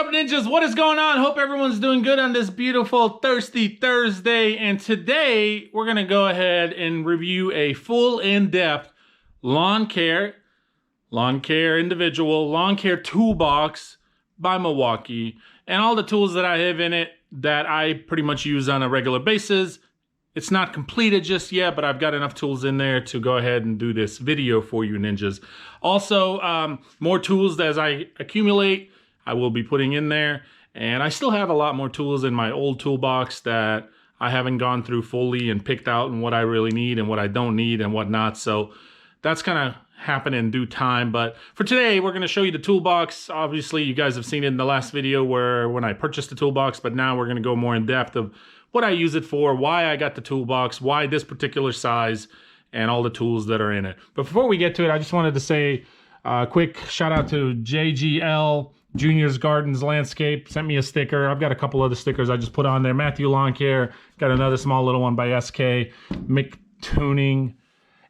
up, ninjas? What is going on? Hope everyone's doing good on this beautiful thirsty Thursday. And today we're gonna go ahead and review a full in-depth lawn care individual lawn care toolbox by Milwaukee, and all the tools that I have in it that I pretty much use on a regular basis. It's not completed just yet, but I've got enough tools in there to go ahead and do this video for you ninjas. Also, more tools as I accumulate, I will be putting in there. And I still have a lot more tools in my old toolbox that I haven't gone through fully and picked out and what I really need and what I don't need and whatnot. So that's kind of happen in due time. But for today, we're going to show you the toolbox. Obviously, you guys have seen it in the last video when I purchased the toolbox, but now we're going to go more in depth of what I use it for, why I got the toolbox, why this particular size, and all the tools that are in it. But before we get to it, I just wanted to say a quick shout out to JGL, Junior's Gardens Landscape, sent me a sticker. I've got a couple other stickers I just put on there. Matthew Lawn Care, got another small little one by SK, Mick Tuning,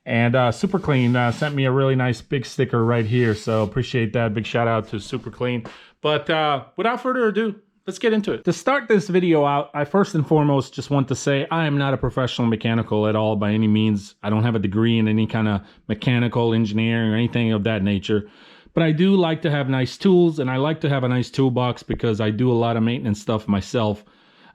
and Super Clean sent me a really nice big sticker right here. So appreciate that. Big shout out to Super Clean. But without further ado, let's get into it. To start this video out, I first and foremost just want to say I am not a professional mechanical at all by any means. I don't have a degree in any kind of mechanical engineering or anything of that nature. But I do like to have nice tools, and I like to have a nice toolbox because I do a lot of maintenance stuff myself.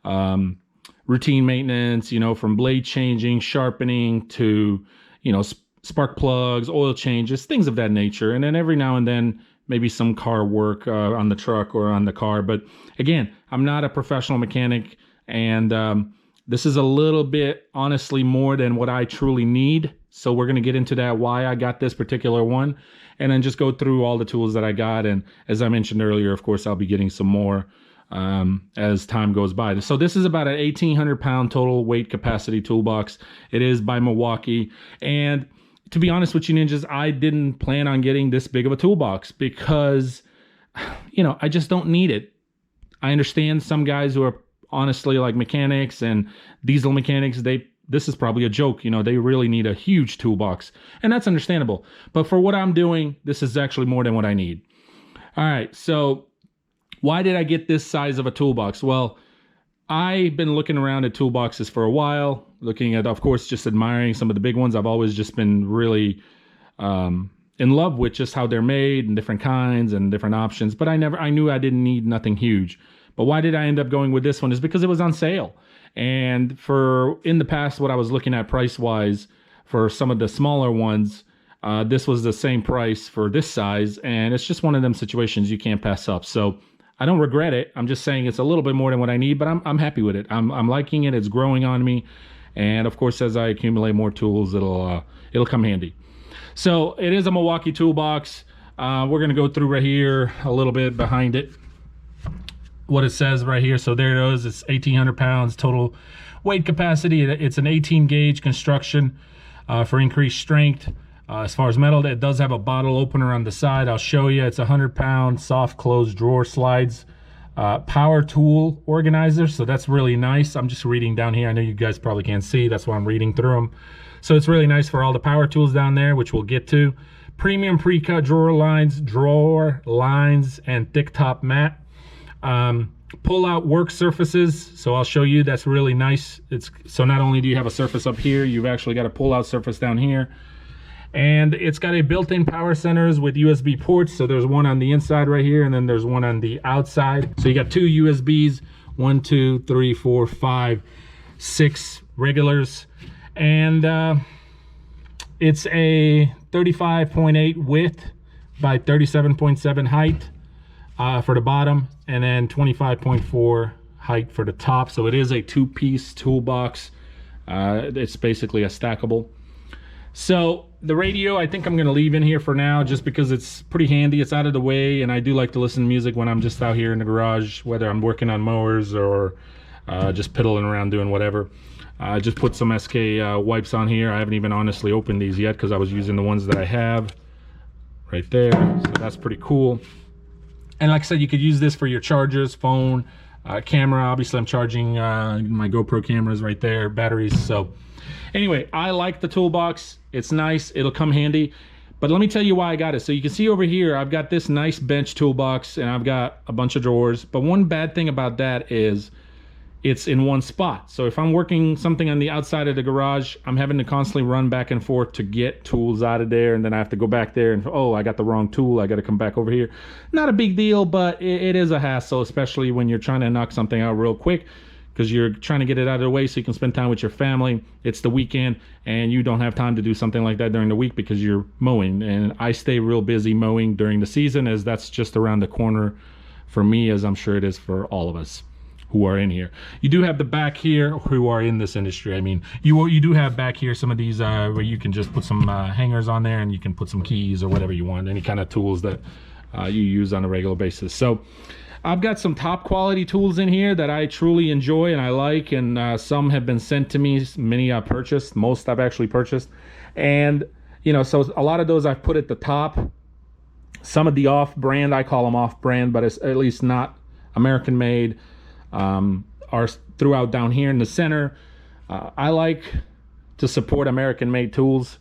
Routine maintenance, you know, from blade changing, sharpening to, you know, spark plugs, oil changes, things of that nature. And then every now and then, maybe some car work on the truck or on the car. But again, I'm not a professional mechanic, and this is a little bit, honestly, more than what I truly need. So we're going to get into that, why I got this particular one, and then just go through all the tools that I got. And as I mentioned earlier, of course, I'll be getting some more as time goes by. So this is about an 1,800 pound total weight capacity toolbox. It is by Milwaukee. And to be honest with you ninjas, I didn't plan on getting this big of a toolbox because, you know, I just don't need it. I understand some guys who are honestly like mechanics and diesel mechanics, this is probably a joke, you know, they really need a huge toolbox, and that's understandable. But for what I'm doing, this is actually more than what I need. All right, so why did I get this size of a toolbox? Well, I've been looking around at toolboxes for a while, looking at, of course, just admiring some of the big ones. I've always just been really in love with just how they're made and different kinds and different options. But I knew I didn't need nothing huge. But why did I end up going with this one is because it was on sale. And in the past, what I was looking at price-wise for some of the smaller ones, this was the same price for this size. And it's just one of them situations you can't pass up. So I don't regret it. I'm just saying it's a little bit more than what I need, but I'm happy with it. I'm liking it. It's growing on me. And of course, as I accumulate more tools, it'll come handy. So it is a Milwaukee Toolbox. We're going to go through right here a little bit behind it, what it says right here. So there it is. It's 1,800 pounds total weight capacity. It's an 18 gauge construction for increased strength. As far as metal, it does have a bottle opener on the side. I'll show you. It's 100-pound soft close drawer slides. Power tool organizer, so that's really nice. I'm just reading down here. I know you guys probably can't see. That's why I'm reading through them. So it's really nice for all the power tools down there, which we'll get to. Premium pre-cut drawer lines, and thick top mat. Pull-out work surfaces. So I'll show you. That's really nice. So not only do you have a surface up here, you've actually got a pull-out surface down here. And it's got a built-in power centers with USB ports. So there's one on the inside right here, and then there's one on the outside. So you got two USBs, 1, 2, 3, 4, 5, 6 regulars. And it's a 35.8 width by 37.7 height for the bottom, and then 25.4 height for the top. So it is a two-piece toolbox. It's basically a stackable. So the radio, I think I'm going to leave in here for now just because it's pretty handy. It's out of the way, and I do like to listen to music when I'm just out here in the garage, whether I'm working on mowers or just piddling around doing whatever. I just put some SK wipes on here. I haven't even honestly opened these yet because I was using the ones that I have right there. So that's pretty cool. And like I said, you could use this for your chargers, phone, camera. Obviously, I'm charging my GoPro cameras right there, batteries. So anyway, I like the toolbox. It's nice. It'll come handy. But let me tell you why I got it. So you can see over here, I've got this nice bench toolbox and I've got a bunch of drawers. But one bad thing about that is it's in one spot. So if I'm working something on the outside of the garage, I'm having to constantly run back and forth to get tools out of there. And then I have to go back there and, oh, I got the wrong tool. I got to come back over here. Not a big deal, but it is a hassle, especially when you're trying to knock something out real quick, because you're trying to get it out of the way so you can spend time with your family. It's the weekend and you don't have time to do something like that during the week because you're mowing. And I stay real busy mowing during the season, as that's just around the corner for me, as I'm sure it is for all of us who are in here. You do have the back here who are in this industry. I mean, you do have back here some of these where you can just put some hangers on there and you can put some keys or whatever you want, any kind of tools that you use on a regular basis. So I've got some top quality tools in here that I truly enjoy and I like, and some have been sent to me, many I've purchased, most I've actually purchased. And, you know, so a lot of those I've put at the top. Some of the off-brand, I call them off-brand, but it's at least not American-made, are throughout down here in the center. I like to support American-made tools.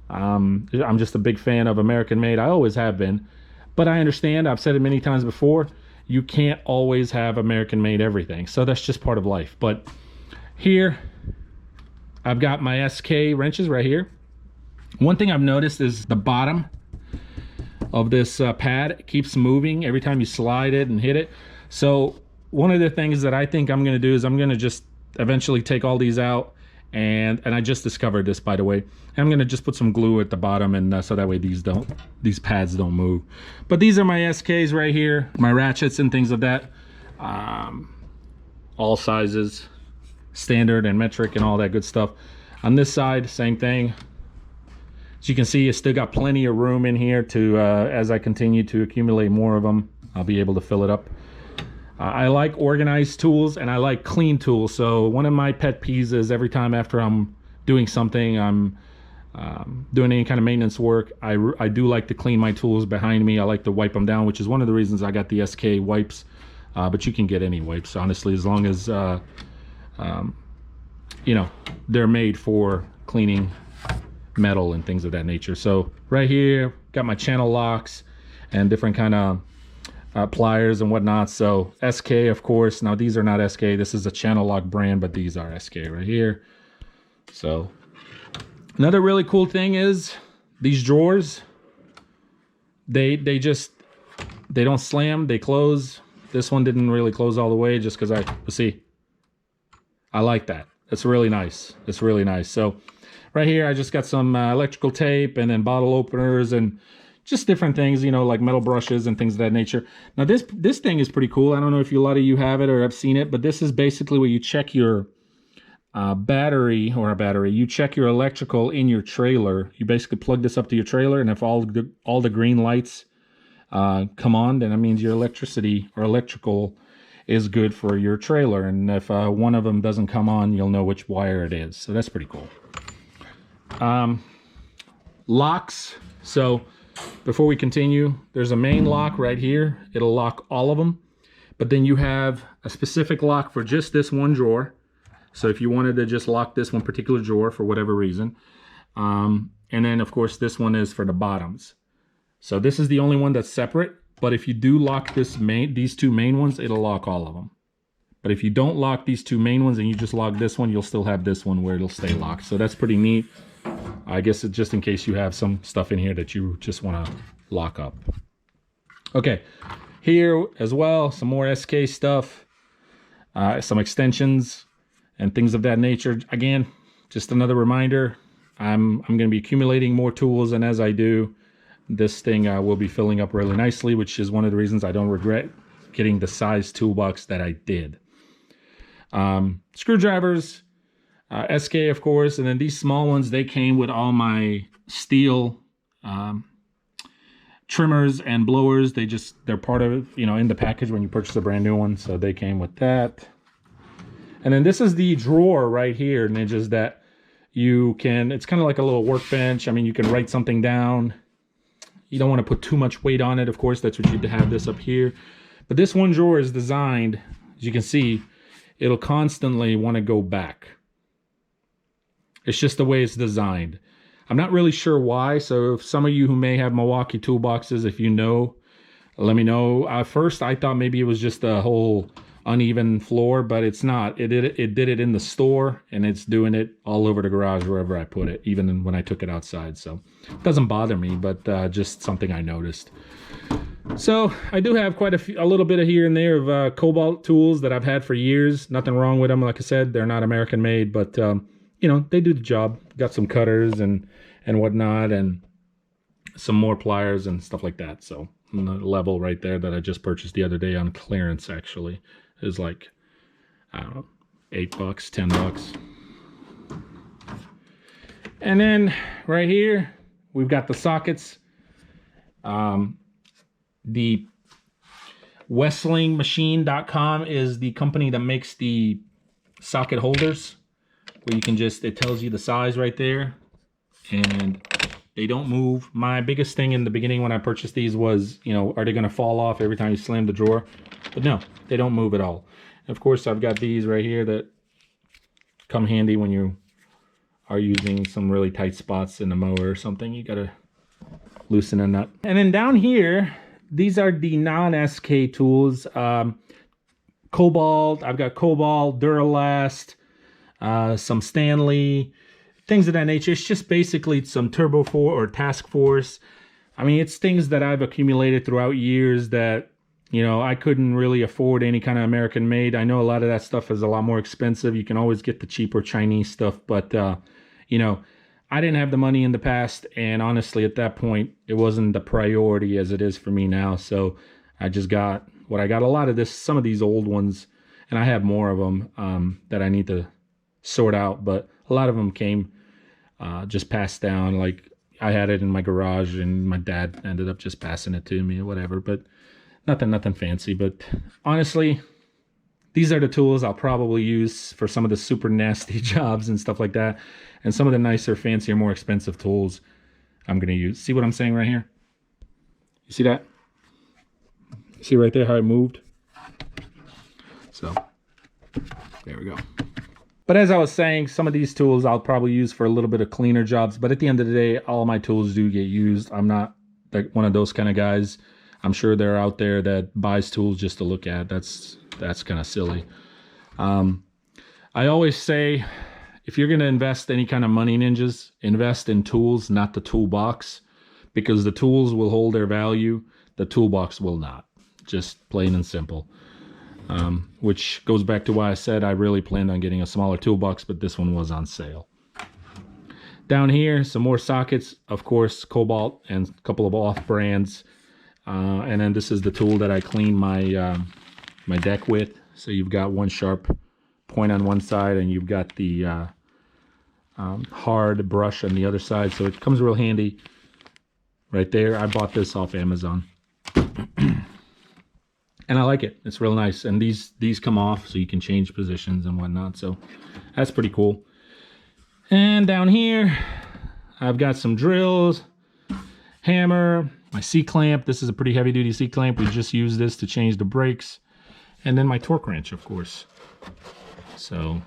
I'm just a big fan of American-made. I always have been. But I understand, I've said it many times before, you can't always have American-made everything. So that's just part of life. But here, I've got my SK wrenches right here. One thing I've noticed is the bottom of this pad keeps moving every time you slide it and hit it. So one of the things that I think I'm gonna do is I'm gonna just eventually take all these out, and I just discovered this, by the way. I'm gonna just put some glue at the bottom, and so that way these pads don't move. But these are my SKs right here, my ratchets and things of that, all sizes, standard and metric and all that good stuff. On this side, same thing. As you can see, it's still got plenty of room in here to, as I continue to accumulate more of them, I'll be able to fill it up. I like organized tools and I like clean tools. So one of my pet peeves is every time after I'm doing something, I'm doing any kind of maintenance work, I do like to clean my tools behind me. I like to wipe them down, which is one of the reasons I got the SK wipes. But you can get any wipes, honestly, as long as, you know, they're made for cleaning metal and things of that nature. So right here, got my channel locks and different kind of pliers and whatnot. So SK, of course. Now these are not SK, this is a channel lock brand, but these are SK right here. So another really cool thing is these drawers, they don't slam, they close. This one didn't really close all the way just because see, I like that. It's really nice. It's really nice. So right here I just got some electrical tape and then bottle openers and just different things, you know, like metal brushes and things of that nature. Now this thing is pretty cool. I don't know if a lot of you have it or have seen it, but this is basically where you check your you check your electrical in your trailer. You basically plug this up to your trailer, and if all the green lights come on, then that means your electricity or electrical is good for your trailer. And if one of them doesn't come on, you'll know which wire it is. So that's pretty cool. Locks. So before we continue, there's a main lock right here. It'll lock all of them. But then you have a specific lock for just this one drawer. So if you wanted to just lock this one particular drawer for whatever reason. And then, of course, this one is for the bottoms. So this is the only one that's separate. But if you do lock these two main ones, it'll lock all of them. But if you don't lock these two main ones and you just lock this one, you'll still have this one where it'll stay locked. So that's pretty neat. I guess it's just in case you have some stuff in here that you just want to lock up. Okay, here as well, some more SK stuff, some extensions and things of that nature. Again, just another reminder, I'm going to be accumulating more tools, and as I do, this thing will be filling up really nicely, which is one of the reasons I don't regret getting the size toolbox that I did. Screwdrivers, SK, of course, and then these small ones, they came with all my steel trimmers and blowers. They're part of it, you know, in the package when you purchase a brand new one. So they came with that. And then this is the drawer right here, Ninjas, that it's kind of like a little workbench. I mean, you can write something down. You don't want to put too much weight on it, of course. That's what you'd have this up here. But this one drawer is designed, as you can see, it'll constantly want to go back. It's just the way it's designed. I'm not really sure why. So if some of you who may have Milwaukee toolboxes, if you know, let me know. At first, I thought maybe it was just a whole uneven floor, but it's not. It did it in the store, and it's doing it all over the garage wherever I put it, even when I took it outside. So it doesn't bother me, but just something I noticed. So I do have quite a little bit of here and there of Cobalt tools that I've had for years. Nothing wrong with them. Like I said, they're not American made, but you know, they do the job. Got some cutters and whatnot, and some more pliers and stuff like that. So the level right there that I just purchased the other day on clearance actually is like, I don't know, $8, $10. And then right here we've got the sockets. The WrestlingMachine.com is the company that makes the socket holders, where you can just, it tells you the size right there, and they don't move. My biggest thing in the beginning when I purchased these was, you know, are they going to fall off every time you slam the drawer? But no, they don't move at all. And of course, I've got these right here that come handy when you are using some really tight spots in the mower or something. You got to loosen a nut. And then down here, these are the non-SK tools. Cobalt, I've got Cobalt, Duralast, some Stanley, things of that nature. It's just basically some Turbo Force or Task Force. I mean, it's things that I've accumulated throughout years that, you know, I couldn't really afford any kind of American made. I know a lot of that stuff is a lot more expensive. You can always get the cheaper Chinese stuff, but you know, I didn't have the money in the past, and honestly at that point it wasn't the priority as it is for me now. So I just got what I got, a lot of this, some of these old ones, and I have more of them that I need to sort out, but a lot of them came just passed down. Like I had it in my garage and my dad ended up just passing it to me or whatever, but nothing fancy. But honestly, these are the tools I'll probably use for some of the super nasty jobs and stuff like that. And some of the nicer, fancier, more expensive tools I'm going to use. See what I'm saying right here? You see that? See right there how it moved? So, there we go. But as I was saying, some of these tools I'll probably use for a little bit of cleaner jobs. But at the end of the day, all my tools do get used. I'm not like one of those kind of guys. I'm sure they're out there that buys tools just to look at. That's kind of silly. I always say, if you're going to invest any kind of money, ninjas, invest in tools, not the toolbox, because the tools will hold their value. The toolbox will not. Just plain and simple. Which goes back to why I said I really planned on getting a smaller toolbox, but this one was on sale. Down here, some more sockets, of course, Cobalt and a couple of off brands. And then this is the tool that I clean my my deck with. So you've got one sharp point on one side, and you've got the hard brush on the other side. So it comes real handy right there. I bought this off Amazon. And I like it. It's real nice. And these come off so you can change positions and whatnot. So that's pretty cool. And down here, I've got some drills, hammer, my C-clamp. This is a pretty heavy duty C-clamp. We just use this to change the brakes. And then my torque wrench, of course. So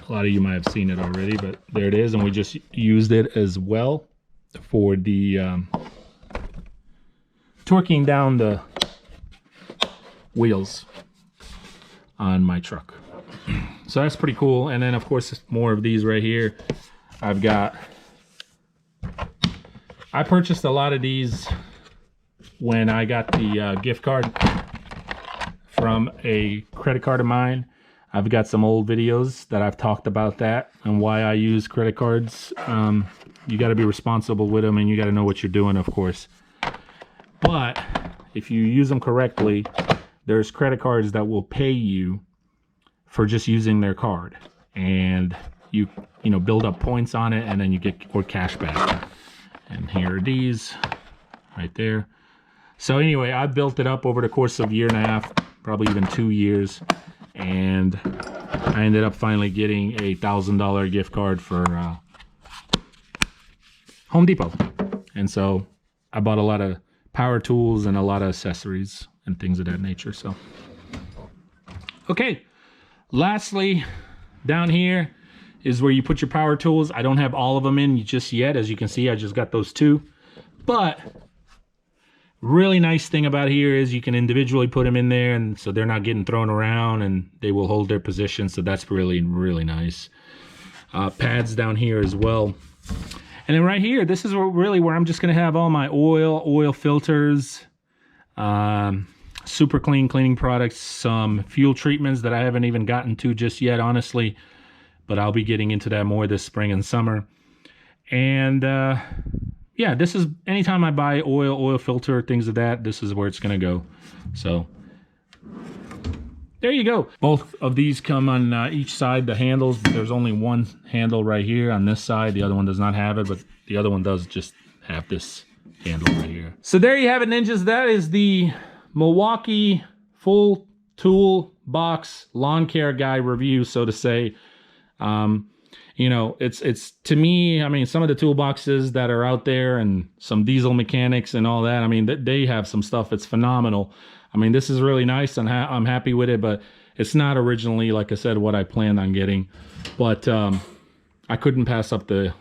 a lot of you might have seen it already, but there it is. And we just used it as well for the torquing down the wheels on my truck. So that's pretty cool. And then of course more of these right here. I purchased a lot of these when I got the gift card from a credit card of mine. I've got some old videos that I've talked about that and why I use credit cards. You got to be responsible with them, and you got to know what you're doing, of course. But if you use them correctly, there's credit cards that will pay you for just using their card, and you know, build up points on it, and then you get or cash back. And here are these right there. So anyway, I built it up over the course of a year and a half, probably even 2 years, and I ended up finally getting a $1,000 gift card for Home Depot. And so I bought a lot of power tools and a lot of accessories and things of that nature. So okay, lastly, down here is where you put your power tools. I don't have all of them in just yet. As you can see, I just got those 2. But really nice thing about here is you can individually put them in there, and so they're not getting thrown around, and they will hold their position. So that's really, really nice. Pads down here as well. And then right here, this is where I'm just going to have all my oil filters, super clean cleaning products, some fuel treatments that I haven't even gotten to just yet, honestly, but I'll be getting into that more this spring and summer. And yeah, this is anytime I buy oil filter, things of that, this is where it's going to go. So there you go. Both of these come on each side, the handles. There's only one handle right here on this side. The other one does not have it, but the other one does just have this handle right here. So there you have it, ninjas. That is the Milwaukee full tool box lawn care guy review, so to say. You know, it's to me, I mean, some of the toolboxes that are out there and some diesel mechanics and all that, I mean, they have some stuff that's phenomenal. I mean, this is really nice, and I'm happy with it, but it's not originally, like I said, what I planned on getting. But I couldn't pass up the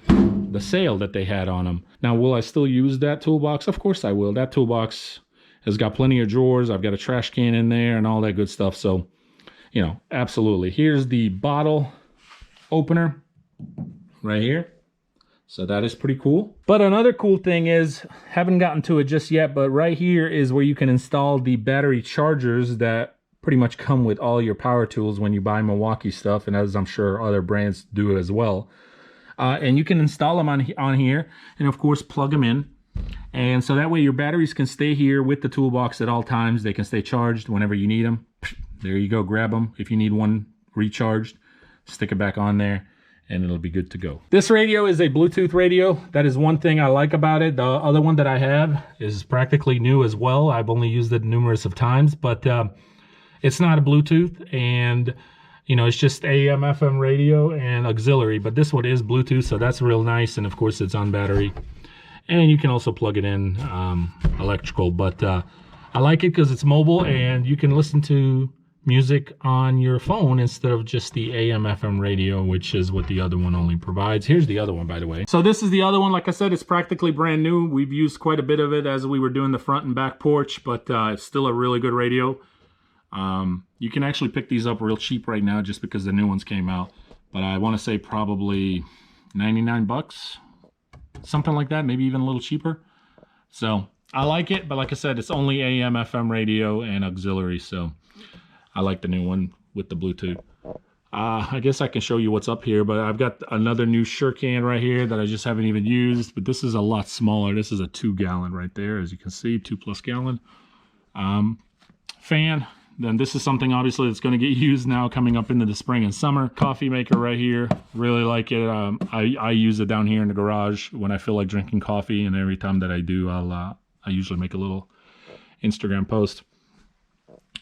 sale that they had on them. Now, will I still use that toolbox? Of course I will. That toolbox has got plenty of drawers. I've got a trash can in there and all that good stuff. So, you know, absolutely. Here's the bottle opener right here. So that is pretty cool. But another cool thing is, haven't gotten to it just yet, but right here is where you can install the battery chargers that pretty much come with all your power tools when you buy Milwaukee stuff, and as I'm sure other brands do as well. And you can install them on here, and of course plug them in. And so that way your batteries can stay here with the toolbox at all times. They can stay charged whenever you need them. There you go, grab them. If you need one recharged, stick it back on there, and it'll be good to go. This radio is a Bluetooth radio. That is one thing I like about it. The other one that I have is practically new as well. I've only used it numerous of times, but it's not a Bluetooth, and you know, it's just AM, FM radio and auxiliary, but this one is Bluetooth, so that's real nice. And of course it's on battery, and you can also plug it in electrical, but I like it because it's mobile and you can listen to music on your phone instead of just the AM FM radio, which is what the other one only provides. Here's the other one, by the way. So this is the other one. Like I said, it's practically brand new. We've used quite a bit of it as we were doing the front and back porch, but it's still a really good radio. You can actually pick these up real cheap right now just because the new ones came out, but I want to say probably 99 bucks, something like that, maybe even a little cheaper. So I like it, but like I said, it's only AM FM radio and auxiliary, so I like the new one with the Bluetooth. I guess I can show you what's up here, but I've got another new sure can right here that I just haven't even used, but this is a lot smaller. This is a 2-gallon right there, as you can see, 2+ gallon. Fan. Then this is something obviously that's going to get used now coming up into the spring and summer. Coffee maker right here. Really like it. I use it down here in the garage when I feel like drinking coffee, and every time that I do, I usually make a little Instagram post.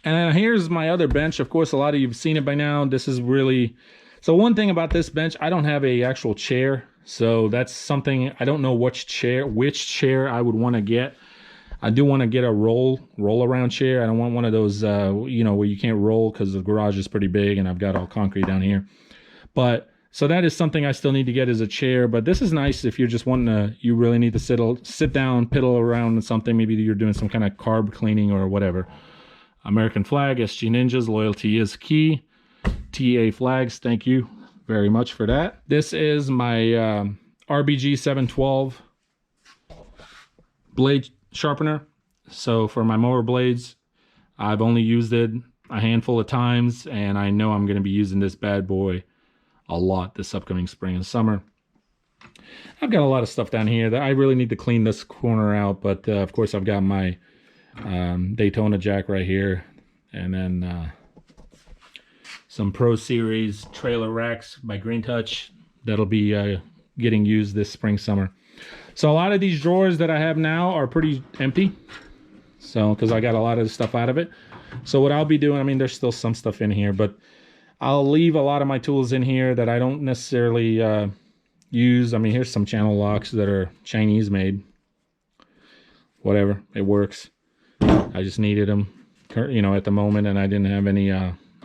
And here's my other bench. Of course, a lot of you've seen it by now. This is really... So one thing about this bench, I don't have a actual chair. So that's something... I don't know which chair I would want to get. I do want to get a roll-around chair. I don't want one of those, you know, where you can't roll because the garage is pretty big and I've got all concrete down here. But... So that is something I still need to get as a chair, but this is nice if you're just wanting to, you really need to sit down, piddle around with something. Maybe you're doing some kind of carb cleaning or whatever. American flag, sgninjas, loyalty is key. TA flags, thank you very much for that. This is my RBG 712 blade sharpener. So for my mower blades, I've only used it a handful of times, and I know I'm going to be using this bad boy a lot this upcoming spring and summer. I've got a lot of stuff down here that I really need to clean this corner out, but of course I've got my Daytona jack right here, and then some Pro Series trailer racks by Green Touch that'll be getting used this spring summer. So a lot of these drawers that I have now are pretty empty, so because I got a lot of the stuff out of it. So what I'll be doing, I mean, there's still some stuff in here, but I'll leave a lot of my tools in here that I don't necessarily use. I mean, here's some channel locks that are Chinese made. Whatever, it works. I just needed them, you know, at the moment, and I didn't have any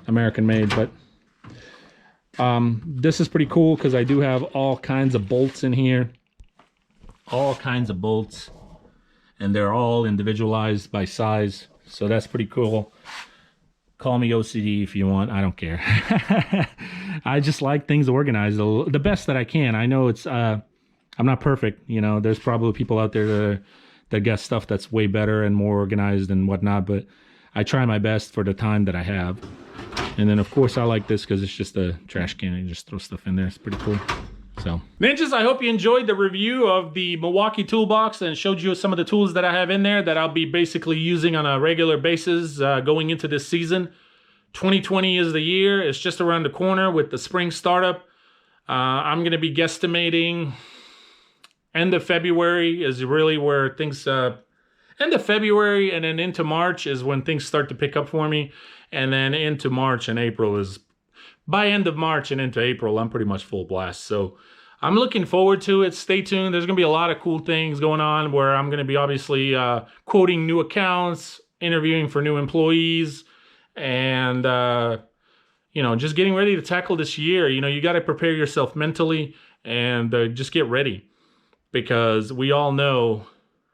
American made. But This is pretty cool because I do have all kinds of bolts in here. All kinds of bolts. And they're all individualized by size. So that's pretty cool. Call me OCD if you want. I don't care. I just like things organized the best that I can. I know it's I'm not perfect. You know, there's probably people out there that get stuff that's way better and more organized and whatnot, but I try my best for the time that I have. And then of course I like this because it's just a trash can and you just throw stuff in there. It's pretty cool. So ninjas, I hope you enjoyed the review of the Milwaukee Toolbox and showed you some of the tools that I have in there that I'll be basically using on a regular basis going into this season. 2020 is the year. It's just around the corner with the spring startup. I'm going to be guesstimating end of February is really where things... end of February and then into March is when things start to pick up for me. And then into March and April is... By end of March and into April, I'm pretty much full blast. So I'm looking forward to it. Stay tuned. There's going to be a lot of cool things going on where I'm going to be obviously quoting new accounts, interviewing for new employees, and, you know, just getting ready to tackle this year. You know, you got to prepare yourself mentally and just get ready because we all know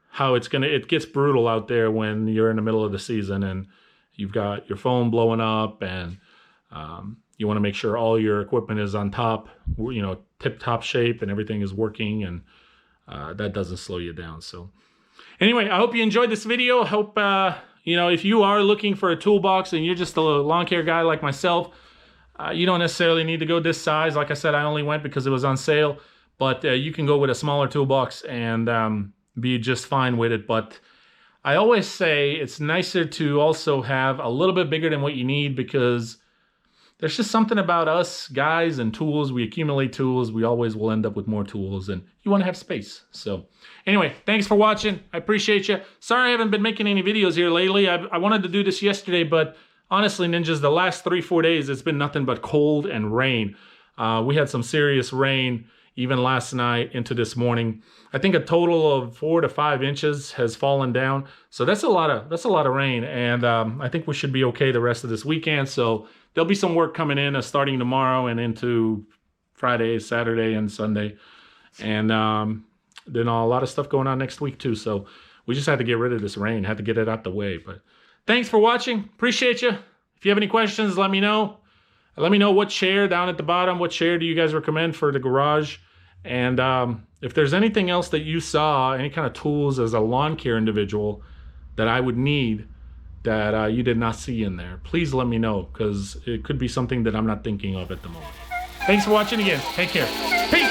how it gets brutal out there when you're in the middle of the season and you've got your phone blowing up and, you want to make sure all your equipment is on top, you know, tip-top shape and everything is working, and that doesn't slow you down. So anyway, I hope you enjoyed this video. Hope, you know, if you are looking for a toolbox and you're just a lawn care guy like myself, you don't necessarily need to go this size. Like I said, I only went because it was on sale, but you can go with a smaller toolbox and be just fine with it. But I always say it's nicer to also have a little bit bigger than what you need because there's just something about us guys and tools. We accumulate tools. We always will end up with more tools and you want to have space. So anyway, thanks for watching. I appreciate you. Sorry I haven't been making any videos here lately. I wanted to do this yesterday, but honestly, ninjas, the last 3-4 days, it's been nothing but cold and rain. We had some serious rain even last night into this morning. I think a total of 4 to 5 inches has fallen down. So that's a lot of rain. And I think we should be okay the rest of this weekend. So there'll be some work coming in starting tomorrow and into Friday, Saturday, and Sunday. And then a lot of stuff going on next week too. So we just had to get rid of this rain, had to get it out the way. But thanks for watching. Appreciate you. If you have any questions, let me know. Let me know what chair down at the bottom. What chair do you guys recommend for the garage? And if there's anything else that you saw, any kind of tools as a lawn care individual that I would need that you did not see in there, please let me know because it could be something that I'm not thinking of at the moment. Thanks for watching again. Take care. Peace.